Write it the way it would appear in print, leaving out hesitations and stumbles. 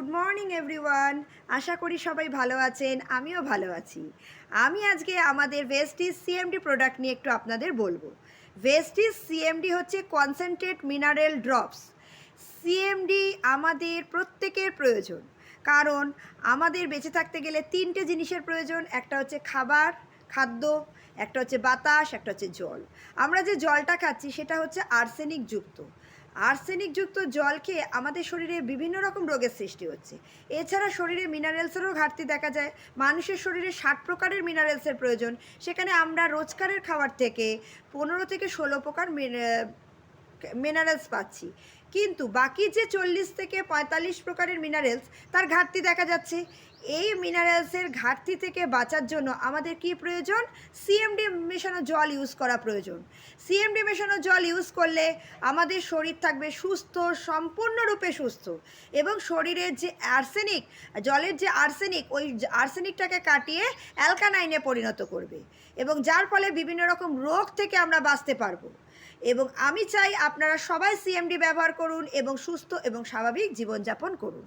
Good morning everyone. আশা করি সবাই ভালো আছেন, আমিও ভালো আছি। আমি আজকে আমাদের ভেস্টিজ সিএমডি প্রোডাক্ট নিয়ে একটু আপনাদের বলবো। ভেস্টিজ সিএমডি হচ্ছে কনসেন্ট্রেট মিনারেল ড্রপস। সিএমডি আমাদের প্রত্যেকের প্রয়োজন, কারণ আমাদের বেঁচে থাকতে গেলে তিনটে জিনিসের প্রয়োজন। একটা হচ্ছে খাদ্য, একটা হচ্ছে বাতাস, একটা হচ্ছে জল। আমরা যে জলটা খাচ্ছি সেটা হচ্ছে আর্সেনিকযুক্ত জল খেয়ে আমাদের শরীরে বিভিন্ন রকম রোগের সৃষ্টি হচ্ছে। এছাড়া শরীরে মিনারেলসেরও ঘাটতি দেখা যায়। মানুষের শরীরে 60 প্রকারের মিনারেলসের প্রয়োজন, সেখানে আমরা রোজকারের খাবার থেকে 15 থেকে 16 প্রকার মিনারেলস পাচ্ছি, কিন্তু বাকি যে 40 থেকে 45 প্রকারের মিনারেলস তার ঘাটতি দেখা যাচ্ছে। এই মিনারেলসের ঘাটতি থেকে বাঁচার জন্য আমাদের কি প্রয়োজন? সিএমডি মেশানো জল ইউজ করা প্রয়োজন। সিএমডি মেশানো জল ইউজ করলে আমাদের শরীর থাকবে সুস্থ, সম্পূর্ণরূপে সুস্থ, এবং শরীরের যে জলের যে ওই আর্সেনিকটাকে কাটিয়ে অ্যালকানাইনে পরিণত করবে, এবং যার ফলে বিভিন্ন রকম রোগ থেকে আমরা বাঁচতে পারবো। এবং আমি চাই আপনারা সবাই সিএমডি ব্যবহার করুন এবং সুস্থ এবং স্বাভাবিক জীবনযাপন করুন।